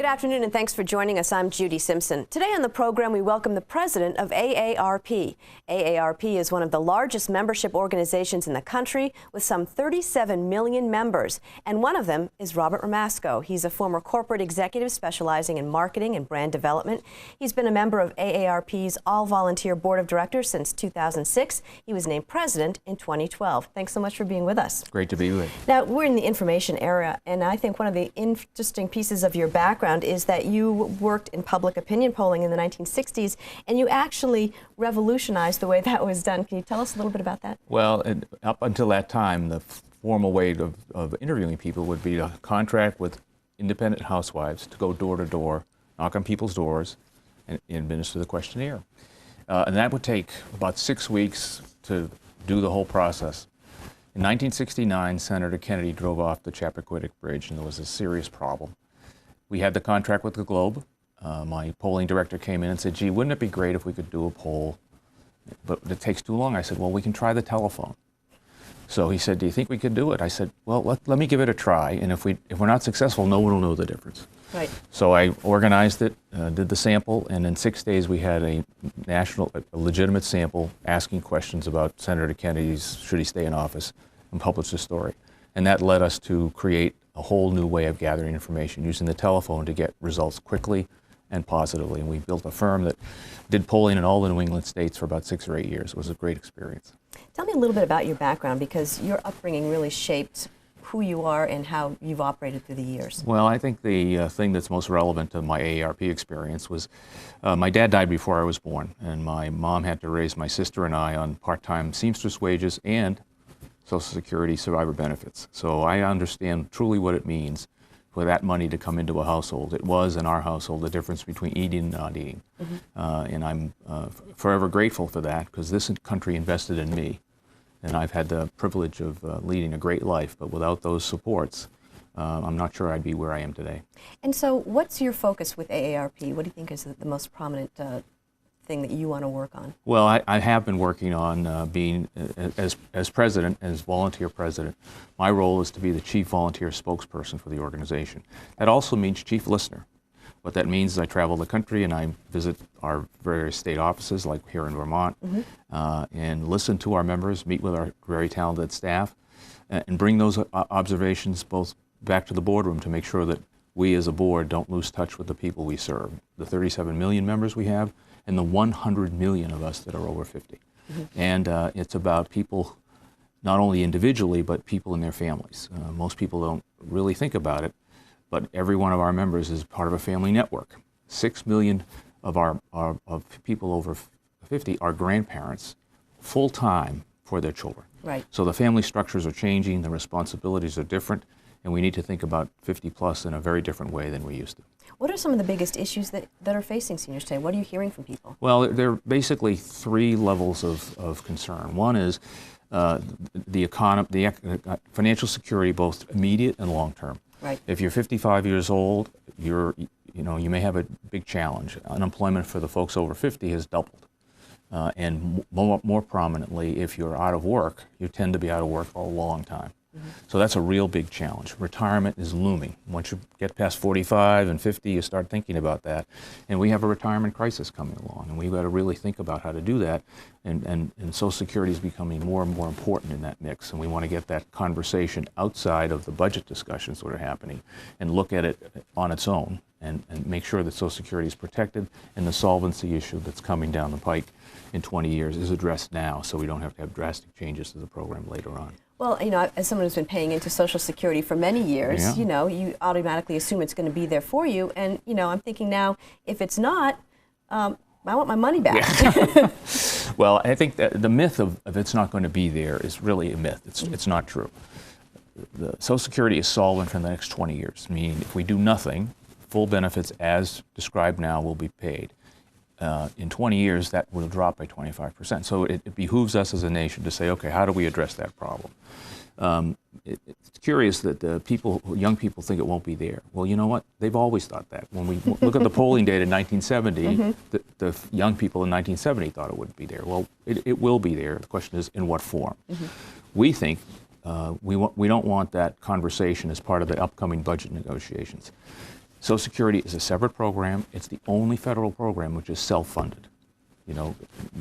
afternoon and thanks for joining us. I'm Judy Simpson. Today on the program we welcome the president of AARP. AARP is one of the largest membership organizations in the country with some 37 million members, and one of them is Robert Romasco. He's a former corporate executive specializing in marketing and brand development. He's been a member of AARP's all-volunteer board of directors since 2006. He was named president in 2012. Thanks so much for being with us. Great to be with you. Now, we're in the information era, and I think one of the interesting pieces of your background is that you worked in public opinion polling in the 1960s, and you actually revolutionized the way that was done. Can you tell us a little bit about that? Well, up until that time, the formal way of interviewing people would be to contract with independent housewives to go door to door, knock on people's doors, and administer the questionnaire. And that would take about 6 weeks to do the whole process. In 1969, Senator Kennedy drove off the Chappaquiddick Bridge, and there was a serious problem. We had the contract with the Globe. My polling director came in and said, gee, wouldn't it be great if we could do a poll? But it takes too long. I said, well, we can try the telephone. So he said, do you think we could do it? I said, well, let me give it a try, and if we're not successful, no one will know the difference. Right. So I organized it, did the sample, and in 6 days we had a legitimate sample asking questions about Senator Kennedy's, should he stay in office, and published a story. And that led us to create a whole new way of gathering information, using the telephone to get results quickly and positively. And we built a firm that did polling in all the New England states for about 6 or 8 years. It was a great experience. Tell me a little bit about your background, because your upbringing really shaped who you are and how you've operated through the years. Well, I think the thing that's most relevant to my AARP experience was my dad died before I was born, and my mom had to raise my sister and I on part-time seamstress wages and Social Security survivor benefits. So I understand truly what it means for that money to come into a household. It was, in our household, the difference between eating and not eating. Mm-hmm. And I'm forever grateful for that, because this country invested in me. And I've had the privilege of leading a great life, but without those supports, I'm not sure I'd be where I am today. And so what's your focus with AARP? What do you think is the most prominent thing that you want to work on? Well, I have been working on being, as president, as volunteer president, my role is to be the chief volunteer spokesperson for the organization. That also means chief listener. What that means is I travel the country and I visit our various state offices, like here in Vermont, and listen to our members, meet with our very talented staff, and bring those observations both back to the boardroom to make sure that we as a board don't lose touch with the people we serve, the 37 million members we have, and the 100 million of us that are over 50. Mm-hmm. And it's about people, not only individually, but people in their families. Most people don't really think about it, but every one of our members is part of a family network. 6 million of of people over 50 are grandparents full-time for their children. Right. So the family structures are changing, the responsibilities are different, and we need to think about 50 plus in a very different way than we used to. What are some of the biggest issues that are facing seniors today? What are you hearing from people? Well, there are basically 3 levels of concern. One is the economy, financial security, both immediate and long term. Right. If you're 55 years old, you may have a big challenge. Unemployment for the folks over 50 has doubled. And more prominently, if you're out of work, you tend to be out of work for a long time. Mm-hmm. So that's a real big challenge. Retirement is looming. Once you get past 45 and 50, you start thinking about that. And we have a retirement crisis coming along, and we've got to really think about how to do that. And Social Security is becoming more and more important in that mix, and we want to get that conversation outside of the budget discussions that are happening and look at it on its own and make sure that Social Security is protected and the solvency issue that's coming down the pike in 20 years is addressed now, so we don't have to have drastic changes to the program later on. Well, as someone who's been paying into Social Security for many years, you automatically assume it's going to be there for you. And, I'm thinking now, if it's not, I want my money back. Yeah. Well, I think that the myth of it's not going to be there is really a myth. It's not true. The Social Security is solvent for the next 20 years, meaning if we do nothing, full benefits as described now will be paid. In 20 years, that will drop by 25%. So it behooves us as a nation to say, okay, how do we address that problem? It's curious that young people think it won't be there. Well, you know what? They've always thought that. When we look at the polling data in 1970, the young people in 1970 thought it wouldn't be there. Well, it will be there. The question is, in what form? We think we don't want that conversation as part of the upcoming budget negotiations. Social Security is a separate program. It's the only federal program which is self-funded. You know,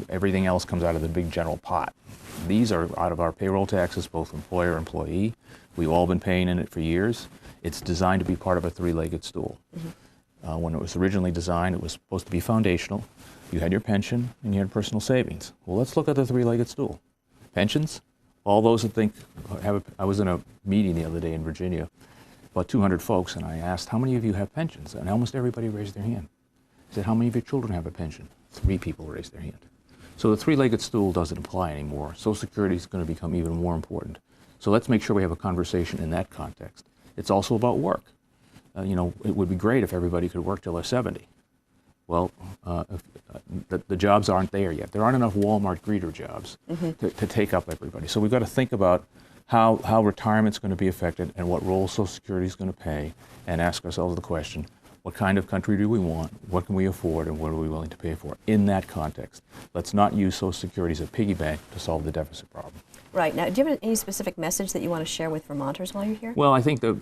everything else comes out of the big general pot. These are out of our payroll taxes, both employer and employee. We've all been paying in it for years. It's designed to be part of a three-legged stool. When it was originally designed, it was supposed to be foundational. You had your pension and you had personal savings. Well, let's look at the three-legged stool. Pensions, all those that think, I was in a meeting the other day in Virginia, about 200 folks, and I asked, how many of you have pensions? And almost everybody raised their hand. I said, how many of your children have a pension? 3 people raised their hand. So the three-legged stool doesn't apply anymore. Social Security is going to become even more important. So let's make sure we have a conversation in that context. It's also about work. You know, it would be great if everybody could work till they're 70. Well, the jobs aren't there yet. There aren't enough Walmart greeter jobs to take up everybody. So we've got to think about how retirement's going to be affected and what role Social Security is going to play, and ask ourselves the question, what kind of country do we want, what can we afford, and what are we willing to pay for in that context? Let's not use Social Security as a piggy bank to solve the deficit problem. Right. Now, do you have any specific message that you want to share with Vermonters while you're here? Well, I think the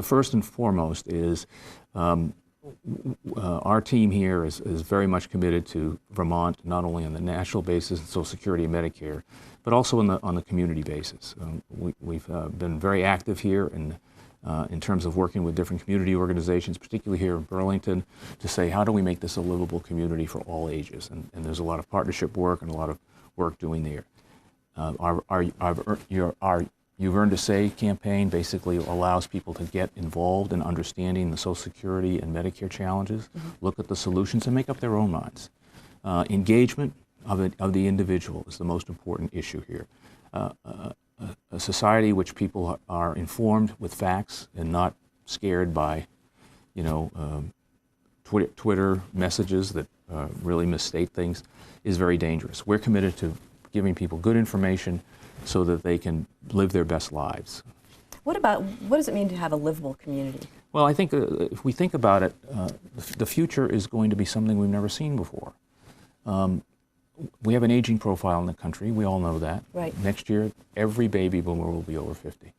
first and foremost is our team here is very much committed to Vermont, not only on the national basis, Social Security and Medicare, but also on the community basis. We've been very active here in terms of working with different community organizations, particularly here in Burlington, to say, how do we make this a livable community for all ages? And there's a lot of partnership work and a lot of work doing there. Our You've Earned a Say campaign basically allows people to get involved in understanding the Social Security and Medicare challenges, look at the solutions, and make up their own minds. Engagement of the individual is the most important issue here. A society which people are informed with facts and not scared by, you know, Twitter messages that really misstate things is very dangerous. We're committed to giving people good information so that they can live their best lives. What does it mean to have a livable community? Well, I think if we think about it, the future is going to be something we've never seen before. We have an aging profile in the country. We all know that. Right. Next year, every baby boomer will be over 50.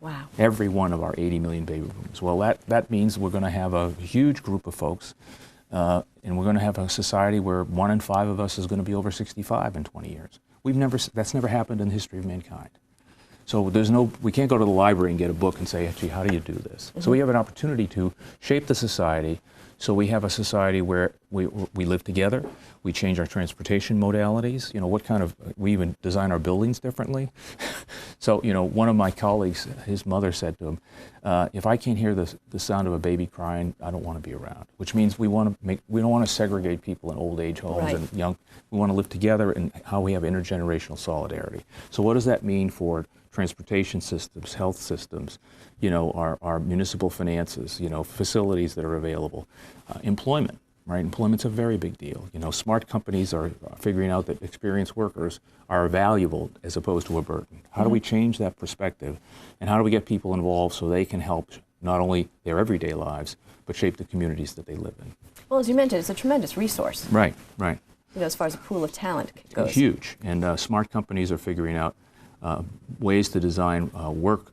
Wow. Every one of our 80 million baby boomers. Well, that means we're going to have a huge group of folks, and we're going to have a society where 1 in 5 of us is going to be over 65 in 20 years. That's never happened in the history of mankind. So we can't go to the library and get a book and say, gee, how do you do this? So we have an opportunity to shape the society so we have a society where we live together, we change our transportation modalities, you know, we even design our buildings differently. So, you know, one of my colleagues, his mother said to him, if I can't hear the sound of a baby crying, I don't want to be around, which means we don't want to segregate people in old age homes and young. We want to live together and how we have intergenerational solidarity. So what does that mean for transportation systems, health systems, you know, our municipal finances, you know, facilities that are available, employment, right? Employment's a very big deal. You know, smart companies are figuring out that experienced workers are valuable as opposed to a burden. How do we change that perspective, and how do we get people involved so they can help not only their everyday lives, but shape the communities that they live in? Well, as you mentioned, it's a tremendous resource. Right. You know, as far as a pool of talent goes. Huge, and smart companies are figuring out ways to design work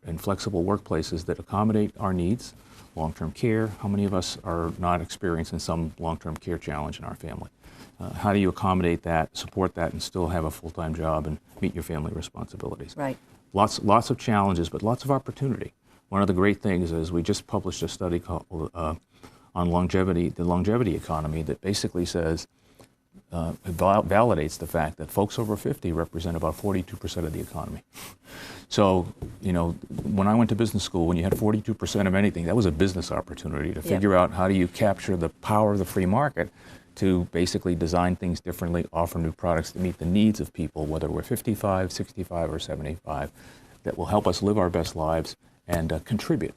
and flexible workplaces that accommodate our needs. Long-term care, how many of us are not experiencing some long-term care challenge in our family? How do you accommodate that, support that, and still have a full-time job and meet your family responsibilities? Right. Lots of challenges, but lots of opportunity. One of the great things is we just published a study called on longevity, the longevity economy, that basically says it validates the fact that folks over 50 represent about 42% of the economy. So, you know, when I went to business school, when you had 42% of anything, that was a business opportunity to figure out how do you capture the power of the free market to basically design things differently, offer new products to meet the needs of people, whether we're 55, 65, or 75, that will help us live our best lives and contribute.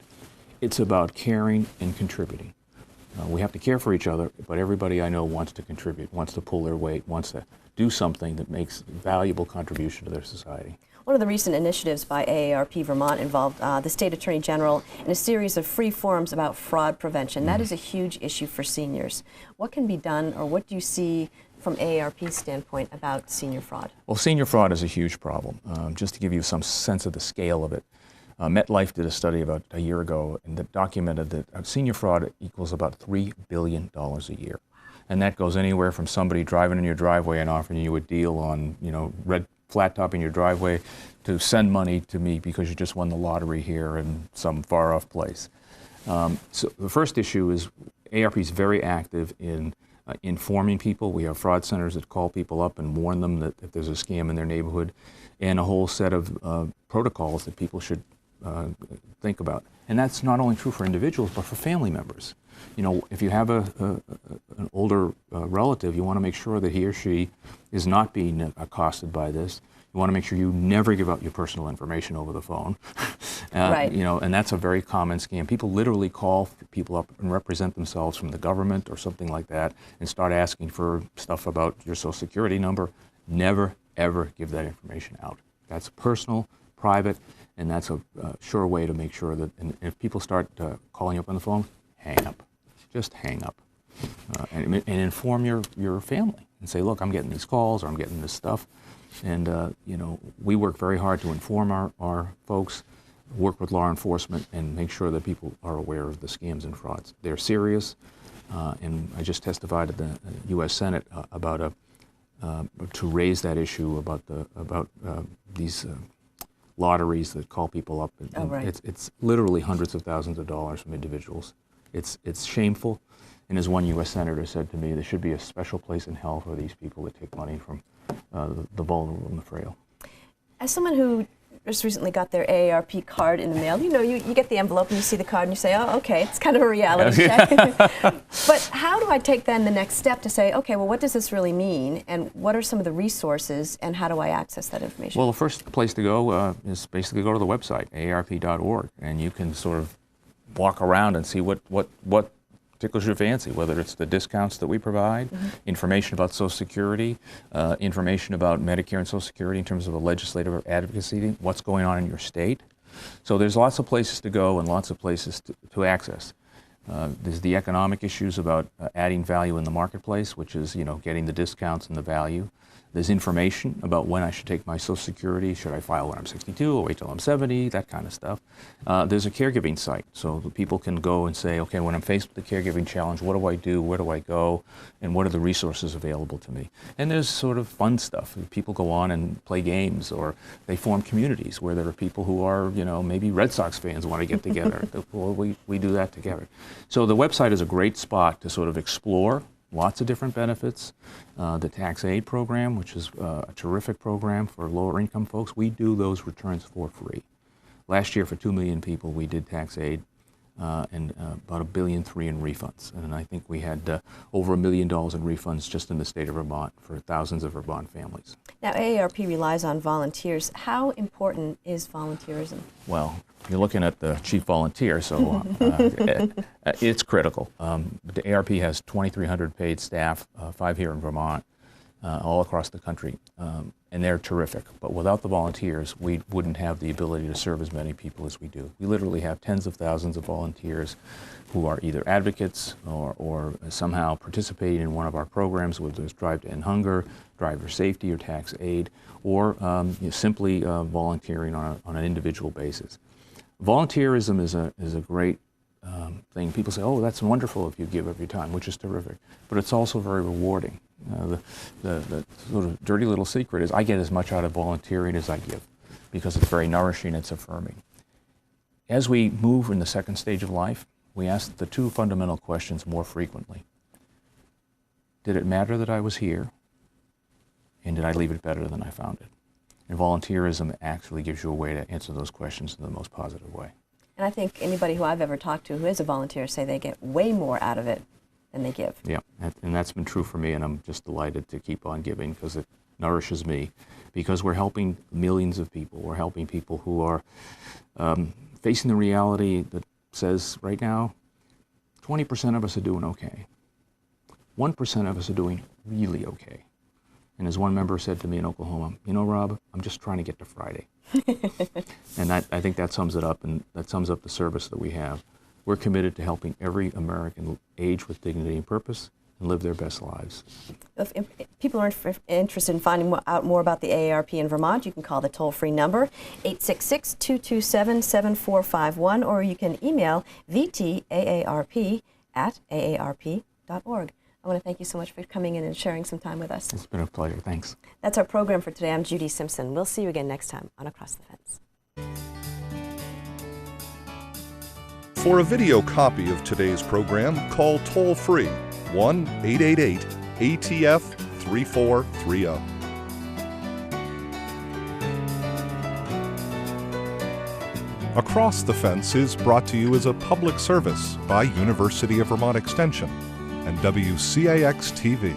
It's about caring and contributing. We have to care for each other, but everybody I know wants to contribute, wants to pull their weight, wants to do something that makes valuable contribution to their society. One of the recent initiatives by AARP Vermont involved the State Attorney General in a series of free forums about fraud prevention. That is a huge issue for seniors. What can be done, or what do you see from AARP's standpoint about senior fraud? Well, senior fraud is a huge problem. Just to give you some sense of the scale of it, MetLife did a study about a year ago and that documented that senior fraud equals about $3 billion a year. And that goes anywhere from somebody driving in your driveway and offering you a deal on, red flat top in your driveway to send money to me because you just won the lottery here in some far off place. So the first issue is AARP is very active in informing people. We have fraud centers that call people up and warn them that if there's a scam in their neighborhood, and a whole set of protocols that people should think about. And that's not only true for individuals, but for family members. If you have an older relative, you want to make sure that he or she is not being accosted by this. You want to make sure you never give out your personal information over the phone. Right. And that's a very common scam. People literally call people up and represent themselves from the government or something like that and start asking for stuff about your Social Security number. Never, ever give that information out. That's personal, private, and that's a sure way to make sure that and if people start calling you up on the phone, hang up. Just hang up. And inform your family and say, look, I'm getting these calls or I'm getting this stuff. And, we work very hard to inform our folks, work with law enforcement, and make sure that people are aware of the scams and frauds. They're serious. And I just testified at the U.S. Senate about to raise that issue about these lotteries that call people up. And right. It's literally hundreds of thousands of dollars from individuals. It's shameful, and as one U.S. Senator said to me, there should be a special place in hell for these people that take money from the vulnerable and the frail. As someone who just recently got their AARP card in the mail, you get the envelope and you see the card and you say, oh, okay, it's kind of a reality check. But how do I take then the next step to say, okay, well, what does this really mean, and what are some of the resources, and how do I access that information? Well, the first place to go is basically go to the website, aarp.org, and you can sort of walk around and see what tickles your fancy, whether it's the discounts that we provide, information about Social Security, information about Medicare and Social Security in terms of the legislative advocacy, what's going on in your state. So there's lots of places to go and lots of places to access. There's the economic issues about adding value in the marketplace, which is, getting the discounts and the value. There's information about when I should take my Social Security. Should I file when I'm 62 or wait till I'm 70? That kind of stuff. There's a caregiving site, so that people can go and say, okay, when I'm faced with the caregiving challenge, what do I do? Where do I go? And what are the resources available to me? And there's sort of fun stuff. People go on and play games, or they form communities where there are people who are, maybe Red Sox fans want to get together. Well, we do that together. So the website is a great spot to sort of explore lots of different benefits. The tax aid program, which is a terrific program for lower income folks, we do those returns for free. Last year for 2 million people we did tax aid and about $1.3 billion in refunds. And I think we had over $1 million in refunds just in the state of Vermont for thousands of Vermont families. Now AARP relies on volunteers. How important is volunteerism? Well, you're looking at the chief volunteer, so it's critical. The AARP has 2,300 paid staff, 5 here in Vermont, all across the country, and they're terrific. But without the volunteers, we wouldn't have the ability to serve as many people as we do. We literally have tens of thousands of volunteers who are either advocates or somehow participating in one of our programs, whether it's Drive to End Hunger, Driver Safety, or Tax Aid, or simply volunteering on an individual basis. Volunteerism is a great thing. People say, oh, that's wonderful if you give of your time, which is terrific. But it's also very rewarding. The sort of dirty little secret is I get as much out of volunteering as I give, because it's very nourishing, it's affirming. As we move in the second stage of life, we ask the 2 fundamental questions more frequently. Did it matter that I was here? And did I leave it better than I found it? And volunteerism actually gives you a way to answer those questions in the most positive way. And I think anybody who I've ever talked to who is a volunteer say they get way more out of it than they give. Yeah, and that's been true for me, and I'm just delighted to keep on giving because it nourishes me, because we're helping millions of people. We're helping people who are facing the reality that says right now, 20% of us are doing okay. 1% of us are doing really okay. And as one member said to me in Oklahoma, Rob, I'm just trying to get to Friday. And I think that sums it up, and that sums up the service that we have. We're committed to helping every American age with dignity and purpose, and live their best lives. If people are interested in finding out more about the AARP in Vermont, you can call the toll-free number 866-227-7451, or you can email vtaarp@aarp.org. I want to thank you so much for coming in and sharing some time with us. It's been a pleasure. Thanks. That's our program for today. I'm Judy Simpson. We'll see you again next time on Across the Fence. For a video copy of today's program, call toll-free 1-888-ATF-3430. Across the Fence is brought to you as a public service by University of Vermont Extension and WCAX-TV.